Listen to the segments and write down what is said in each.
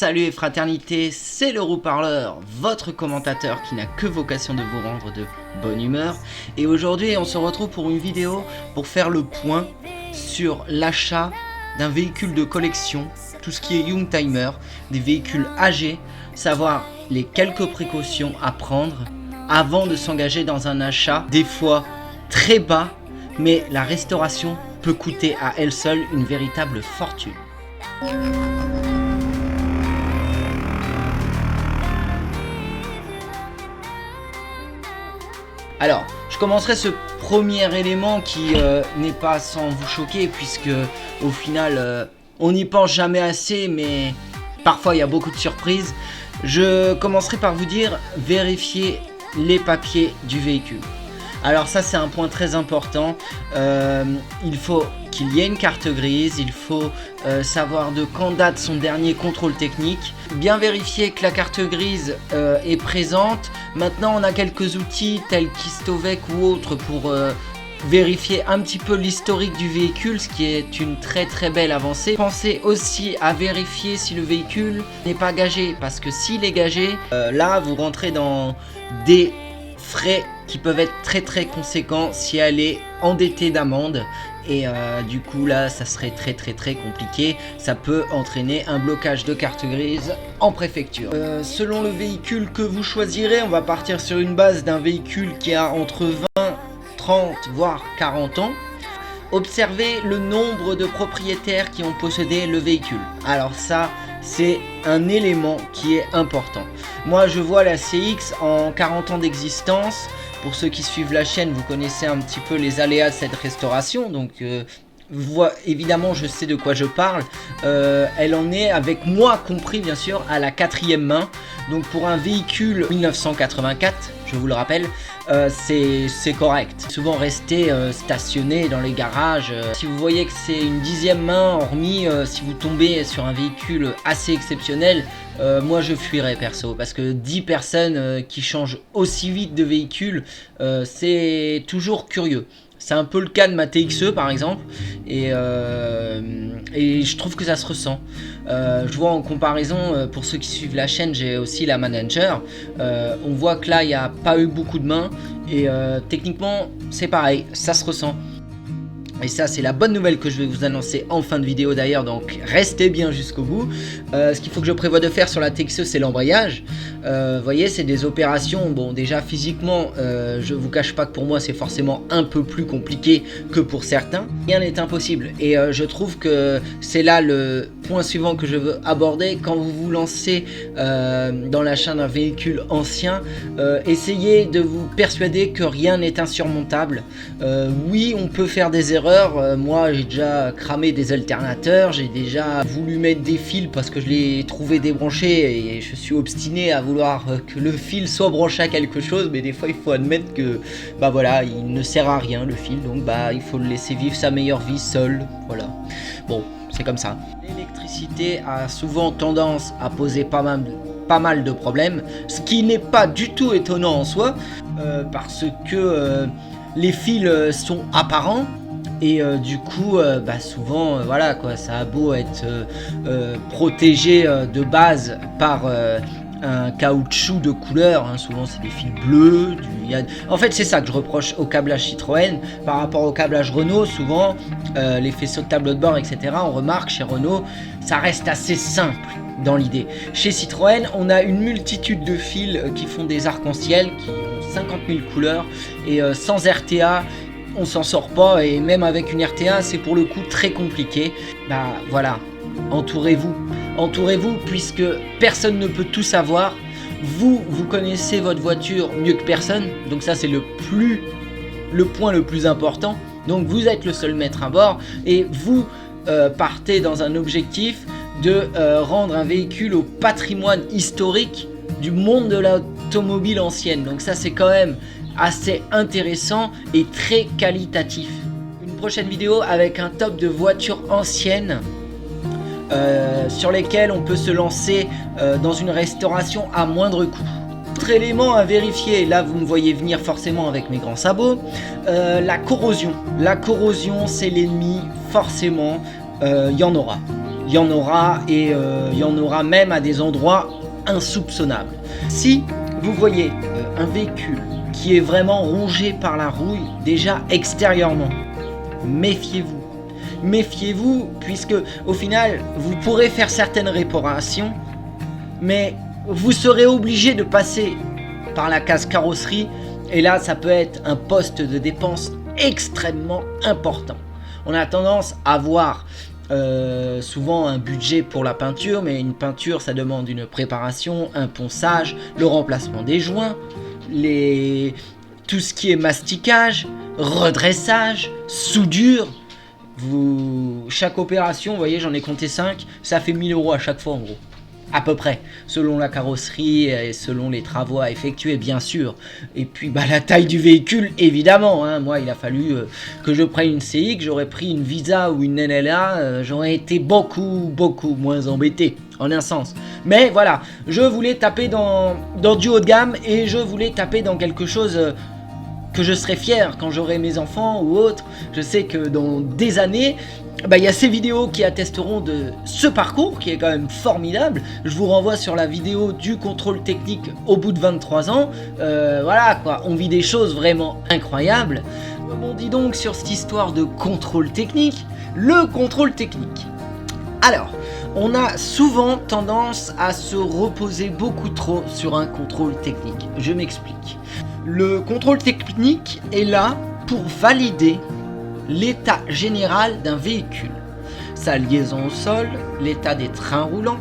Salut et fraternité, c'est le Roux Parleur, votre commentateur qui n'a que vocation de vous rendre de bonne humeur. Et aujourd'hui, on se retrouve pour une vidéo pour faire le point sur l'achat d'un véhicule de collection, tout ce qui est Youngtimer, des véhicules âgés, savoir les quelques précautions à prendre avant de s'engager dans un achat, des fois très bas, mais la restauration peut coûter à elle seule une véritable fortune. Alors, je commencerai ce premier élément qui n'est pas sans vous choquer, puisque au final, on n'y pense jamais assez, mais parfois il y a beaucoup de surprises. Je commencerai par vous dire, vérifiez les papiers du véhicule. Alors ça, c'est un point très important. Il faut qu'il y ait une carte grise, il faut savoir de quand date son dernier contrôle technique. Bien vérifier que la carte grise est présente. Maintenant, on a quelques outils tels qu'Histovec ou autres pour vérifier un petit peu l'historique du véhicule, ce qui est une très belle avancée. Pensez aussi à vérifier si le véhicule n'est pas gagé, parce que s'il est gagé, là vous rentrez dans des frais qui peuvent être très conséquents si elle est endettée d'amende. Et du coup là ça serait très compliqué, ça peut entraîner un blocage de carte grise en préfecture. Selon le véhicule que vous choisirez, on va partir sur une base d'un véhicule qui a entre 20, 30 voire 40 ans. Observez le nombre de propriétaires qui ont possédé le véhicule. Alors ça, c'est un élément qui est important. Moi je vois la CX en 40 ans d'existence. Pour ceux qui suivent la chaîne, vous connaissez un petit peu les aléas de cette restauration, donc évidemment je sais de quoi je parle. Elle en est, avec moi compris bien sûr, à la 4e main. Donc pour un véhicule 1984, je vous le rappelle, c'est correct. Souvent rester stationné dans les garages. Si vous voyez que c'est une 10e main, hormis si vous tombez sur un véhicule assez exceptionnel, moi je fuirais perso, parce que 10 personnes qui changent aussi vite de véhicule, c'est toujours curieux. C'est un peu le cas de ma TXE par exemple, et je trouve que ça se ressent. Je vois en comparaison, pour ceux qui suivent la chaîne, j'ai aussi la Manager. On voit que là il n'y a pas eu beaucoup de mains, et techniquement c'est pareil, ça se ressent. Et ça, c'est la bonne nouvelle que je vais vous annoncer en fin de vidéo d'ailleurs, donc restez bien jusqu'au bout. Ce qu'il faut que je prévois de faire sur la TXE, c'est l'embrayage. Vous voyez, c'est des opérations, bon déjà physiquement, je vous cache pas que pour moi c'est forcément un peu plus compliqué que pour certains. Rien n'est impossible, et je trouve que c'est là le point suivant que je veux aborder. Quand vous vous lancez dans l'achat d'un véhicule ancien, essayez de vous persuader que rien n'est insurmontable. Oui, on peut faire des erreurs. Moi j'ai déjà cramé des alternateurs, j'ai déjà voulu mettre des fils parce que je les trouvais débranchés, et je suis obstiné à vouloir que le fil soit branché à quelque chose, mais des fois il faut admettre que bah voilà, il ne sert à rien le fil, donc bah il faut le laisser vivre sa meilleure vie seul, voilà. Bon, c'est comme ça. L'électricité a souvent tendance à poser pas mal de problèmes, ce qui n'est pas du tout étonnant en soi, parce que les fils sont apparents. Et du coup, bah souvent, voilà quoi, ça a beau être protégé de base par un caoutchouc de couleur, hein, souvent c'est des fils bleus. En fait, c'est ça que je reproche au câblage Citroën par rapport au câblage Renault. Souvent, les faisceaux de tableau de bord, etc., on remarque chez Renault, ça reste assez simple dans l'idée. Chez Citroën, on a une multitude de fils qui font des arcs-en-ciel, qui ont 50 000 couleurs, et sans RTA, on s'en sort pas, et même avec une RTA c'est pour le coup très compliqué. Bah voilà, entourez-vous puisque personne ne peut tout savoir. Vous connaissez votre voiture mieux que personne, donc ça c'est le point le plus important. Donc vous êtes le seul maître à bord, et vous partez dans un objectif de rendre un véhicule au patrimoine historique du monde de l'automobile ancienne. Donc ça c'est quand même assez intéressant et très qualitatif. Une prochaine vidéo avec un top de voitures anciennes sur lesquelles on peut se lancer dans une restauration à moindre coût. Autre élément à vérifier, là vous me voyez venir forcément avec mes grands sabots, la corrosion. La corrosion c'est l'ennemi, forcément, y en aura. il y en aura, et il y en aura même à des endroits insoupçonnables. Si vous voyez un véhicule qui est vraiment rongé par la rouille, déjà extérieurement, méfiez-vous. Méfiez-vous, puisque au final, vous pourrez faire certaines réparations, mais vous serez obligé de passer par la case carrosserie, et là, ça peut être un poste de dépense extrêmement important. On a tendance à voir souvent un budget pour la peinture, mais une peinture, ça demande une préparation, un ponçage, le remplacement des joints, tout ce qui est masticage, redressage, soudure. Chaque opération, vous voyez, j'en ai compté 5, ça fait 1000 € à chaque fois en gros. À peu près, selon la carrosserie et selon les travaux à effectuer, bien sûr. Et puis la taille du véhicule, évidemment. Hein. Moi, il a fallu que je prenne une CX, j'aurais pris une Visa ou une NLA, j'aurais été beaucoup moins embêté, en un sens. Mais voilà, je voulais taper dans du haut de gamme, et je voulais taper dans quelque chose que je serai fier quand j'aurai mes enfants ou autres. Je sais que dans des années, il y a ces vidéos qui attesteront de ce parcours qui est quand même formidable. Je vous renvoie sur la vidéo du contrôle technique au bout de 23 ans. Voilà quoi, on vit des choses vraiment incroyables. On dit donc sur cette histoire de contrôle technique, le contrôle technique. Alors, on a souvent tendance à se reposer beaucoup trop sur un contrôle technique. Je m'explique. Le contrôle technique est là pour valider l'état général d'un véhicule, sa liaison au sol, l'état des trains roulants,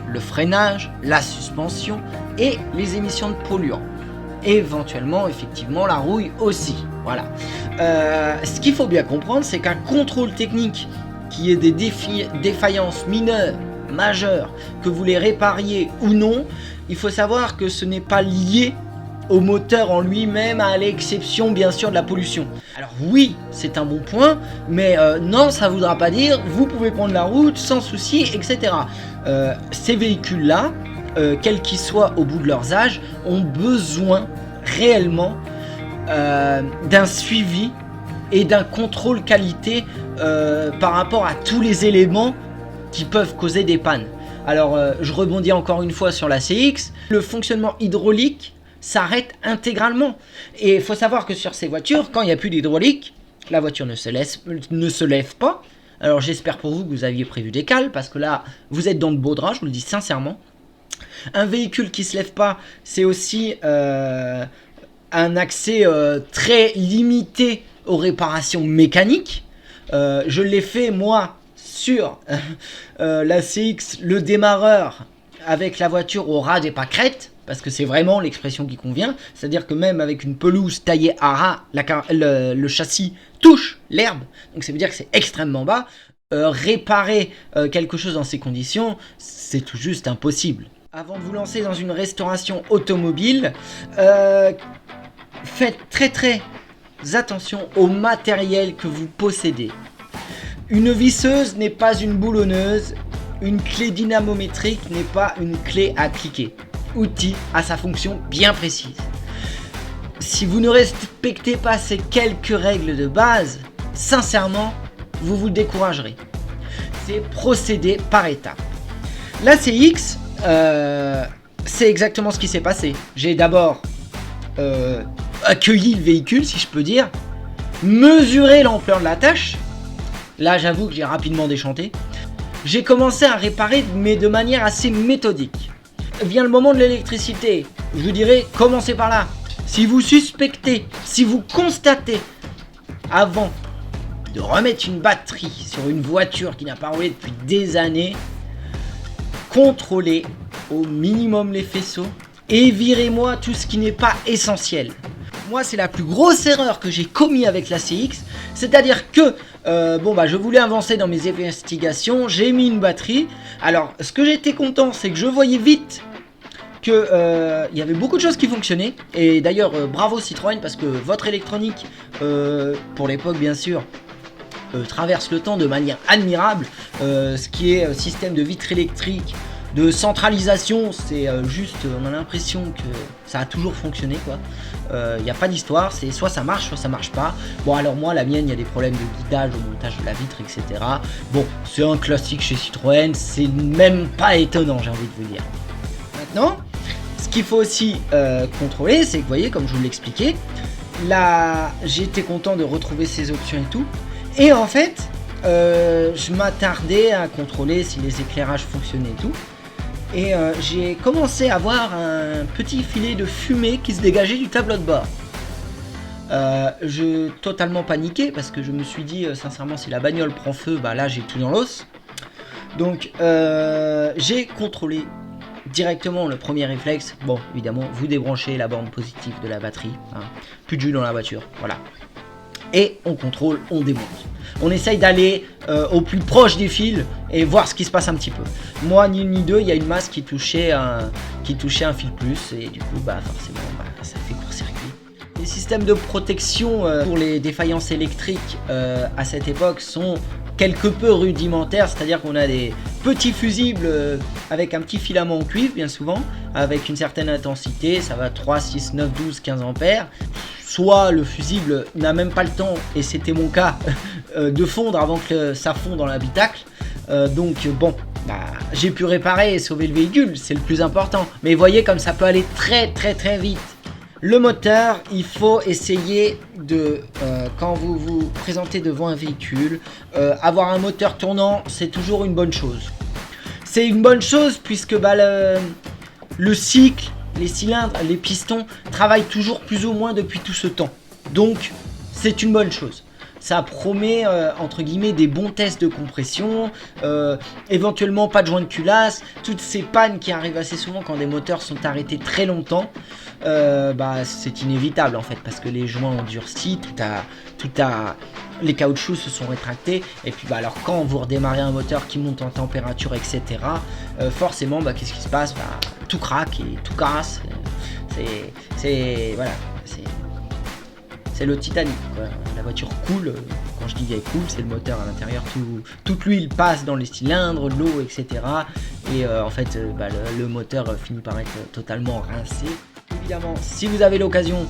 le freinage, la suspension et les émissions de polluants. Éventuellement, effectivement, la rouille aussi. Voilà. Ce qu'il faut bien comprendre, c'est qu'un contrôle technique qui ait des défaillances mineures, majeures, que vous les répariez ou non, il faut savoir que ce n'est pas lié au moteur en lui-même, à l'exception bien sûr de la pollution. Alors oui, c'est un bon point, mais non, ça ne voudra pas dire vous pouvez prendre la route sans souci, etc. Ces véhicules-là, quels qu'ils soient au bout de leurs âges, ont besoin réellement d'un suivi et d'un contrôle qualité par rapport à tous les éléments qui peuvent causer des pannes. Alors je rebondis encore une fois sur la CX, le fonctionnement hydraulique s'arrête intégralement. Et il faut savoir que sur ces voitures, quand il n'y a plus d'hydraulique, la voiture ne se lève pas. Alors j'espère pour vous que vous aviez prévu des cales, parce que là, vous êtes dans le beau drap, je vous le dis sincèrement. Un véhicule qui ne se lève pas, c'est aussi un accès très limité aux réparations mécaniques. Je l'ai fait, moi, sur la CX, le démarreur, avec la voiture au ras des pâquerettes, parce que c'est vraiment l'expression qui convient, c'est-à-dire que même avec une pelouse taillée à ras, le châssis touche l'herbe, donc ça veut dire que c'est extrêmement bas. Réparer quelque chose dans ces conditions, c'est tout juste impossible. Avant de vous lancer dans une restauration automobile, faites très attention au matériel que vous possédez. Une visseuse n'est pas une boulonneuse, une clé dynamométrique n'est pas une clé à cliquer. Outil à sa fonction bien précise. Si vous ne respectez pas ces quelques règles de base, sincèrement, vous vous découragerez. C'est procéder par étapes. La CX, c'est exactement ce qui s'est passé. J'ai d'abord accueilli le véhicule, si je peux dire, mesuré l'ampleur de la tâche. Là, j'avoue que j'ai rapidement déchanté. J'ai commencé à réparer, mais de manière assez méthodique. Vient le moment de l'électricité. Je vous dirais, commencez par là. Si vous suspectez, si vous constatez, avant de remettre une batterie sur une voiture qui n'a pas roulé depuis des années, contrôlez au minimum les faisceaux et virez-moi tout ce qui n'est pas essentiel. Moi, c'est la plus grosse erreur que j'ai commise avec la CX, c'est-à-dire que je voulais avancer dans mes investigations, j'ai mis une batterie. Alors, ce que j'étais content, c'est que je voyais vite que y avait beaucoup de choses qui fonctionnaient. Et d'ailleurs, bravo Citroën, parce que votre électronique, pour l'époque bien sûr, traverse le temps de manière admirable. Ce qui est système de vitre électrique, de centralisation, c'est juste, on a l'impression que ça a toujours fonctionné quoi. Il n'y a pas d'histoire, c'est soit ça marche pas. Bon alors moi la mienne, il y a des problèmes de guidage au montage de la vitre, etc. Bon, c'est un classique chez Citroën, c'est même pas étonnant, j'ai envie de vous dire. Maintenant, ce qu'il faut aussi contrôler, c'est que vous voyez, comme je vous l'expliquais, là j'ai été content de retrouver ces options et tout. Et en fait, je m'attardais à contrôler si les éclairages fonctionnaient et tout. Et j'ai commencé à voir un petit filet de fumée qui se dégageait du tableau de bord. Je totalement paniqué parce que je me suis dit sincèrement, si la bagnole prend feu, bah là j'ai tout dans l'os. Donc j'ai contrôlé directement. Le premier réflexe, bon évidemment, vous débranchez la borne positive de la batterie, hein. Plus de jus dans la voiture, voilà. Et on contrôle, on démonte. On essaye d'aller au plus proche des fils et voir ce qui se passe un petit peu. Moi, ni une ni deux, il y a une masse qui touchait un fil plus et du coup, bah forcément, bah, ça fait court-circuit. Les systèmes de protection pour les défaillances électriques à cette époque sont quelque peu rudimentaires, c'est-à-dire qu'on a des petits fusibles avec un petit filament en cuivre, bien souvent, avec une certaine intensité, ça va 3, 6, 9, 12, 15 ampères. Soit le fusible n'a même pas le temps, et c'était mon cas, de fondre avant que ça fonde dans l'habitacle. Donc bon, bah, j'ai pu réparer et sauver le véhicule, c'est le plus important. Mais vous voyez comme ça peut aller très vite. Le moteur, il faut essayer de, quand vous vous présentez devant un véhicule, avoir un moteur tournant, c'est toujours une bonne chose. C'est une bonne chose puisque bah, le cycle, les cylindres, les pistons travaillent toujours plus ou moins depuis tout ce temps. Donc, c'est une bonne chose. Ça promet, entre guillemets, des bons tests de compression, éventuellement pas de joint de culasse, toutes ces pannes qui arrivent assez souvent quand des moteurs sont arrêtés très longtemps, bah, c'est inévitable en fait, parce que les joints ont durci, les caoutchoucs se sont rétractés, et puis bah, alors quand vous redémarrez un moteur qui monte en température, etc., forcément, bah, qu'est-ce qui se passe? Bah, tout craque et tout casse, voilà, c'est le Titanic, quoi. La voiture coule, quand je dis qu'elle coule, c'est le moteur à l'intérieur, toute l'huile passe dans les cylindres, l'eau, etc. Et en fait, bah, le moteur finit par être totalement rincé. Évidemment, si vous avez l'occasion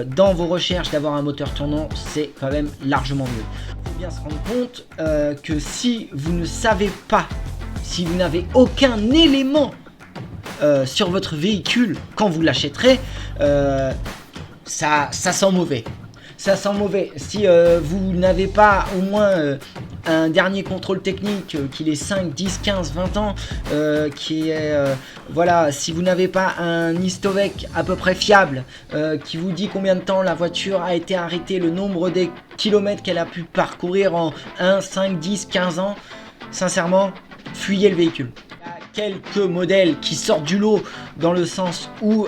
dans vos recherches d'avoir un moteur tournant, c'est quand même largement mieux. Il faut bien se rendre compte que si vous ne savez pas, si vous n'avez aucun élément sur votre véhicule quand vous l'achèterez, ça sent mauvais. Ça sent mauvais. Si vous n'avez pas au moins un dernier contrôle technique qui est 5, 10, 15, 20 ans, qui est voilà, si vous n'avez pas un Histovec à peu près fiable qui vous dit combien de temps la voiture a été arrêtée, le nombre des kilomètres qu'elle a pu parcourir en 1, 5, 10, 15 ans, sincèrement, fuyez le véhicule. Quelques modèles qui sortent du lot dans le sens où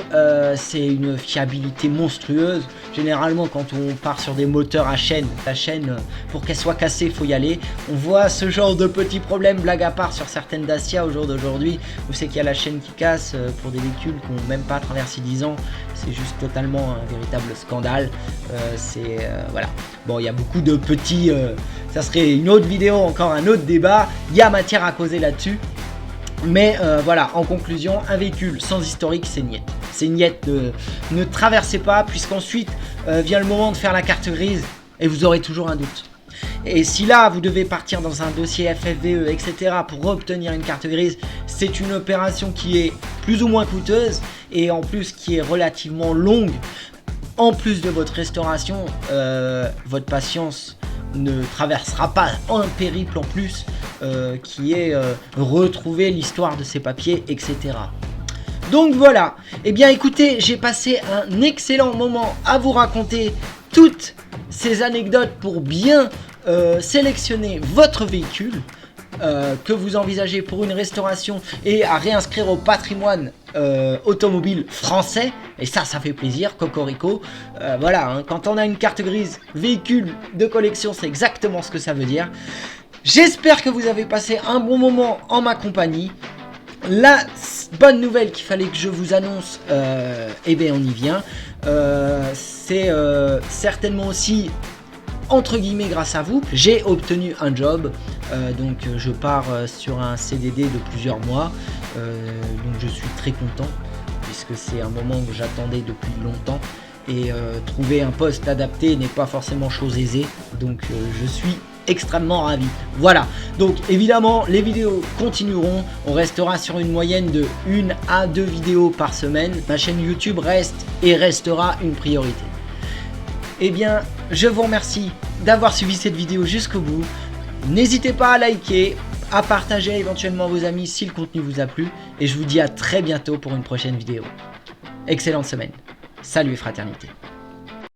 c'est une fiabilité monstrueuse. Généralement quand on part sur des moteurs à chaîne, la chaîne pour qu'elle soit cassée il faut y aller. On voit ce genre de petits problèmes, blague à part, sur certaines Dacia au jour d'aujourd'hui où c'est qu'il y a la chaîne qui casse pour des véhicules qui n'ont même pas traversé 10 ans. C'est juste totalement un véritable scandale. Voilà. Bon, il y a beaucoup de petits... ça serait une autre vidéo, encore un autre débat. Il y a matière à causer là-dessus. Mais voilà, en conclusion, un véhicule sans historique, c'est niette. C'est niette, ne traversez pas, puisqu'ensuite vient le moment de faire la carte grise et vous aurez toujours un doute. Et si là, vous devez partir dans un dossier FFVE, etc. pour obtenir une carte grise, c'est une opération qui est plus ou moins coûteuse et en plus qui est relativement longue. En plus de votre restauration, votre patience ne traversera pas un périple en plus qui est retrouver l'histoire de ces papiers, etc. Donc voilà, et bien écoutez, j'ai passé un excellent moment à vous raconter toutes ces anecdotes pour bien sélectionner votre véhicule que vous envisagez pour une restauration et à réinscrire au patrimoine automobile français. Et ça fait plaisir, cocorico. Voilà, hein, quand on a une carte grise véhicule de collection, c'est exactement ce que ça veut dire. J'espère que vous avez passé un bon moment en ma compagnie. La bonne nouvelle qu'il fallait que je vous annonce, eh bien on y vient. C'est certainement aussi entre guillemets grâce à vous, j'ai obtenu un job. Donc je pars sur un CDD de plusieurs mois. donc je suis très content puisque c'est un moment que j'attendais depuis longtemps et trouver un poste adapté n'est pas forcément chose aisée, donc je suis extrêmement ravi. Voilà, donc évidemment les vidéos continueront, on restera sur une moyenne de 1 à 2 vidéos par semaine. Ma chaîne YouTube reste et restera une priorité. Eh bien, je vous remercie d'avoir suivi cette vidéo jusqu'au bout. N'hésitez pas à liker, à partager éventuellement à vos amis si le contenu vous a plu, et je vous dis à très bientôt pour une prochaine vidéo. Excellente semaine. Salut et fraternité.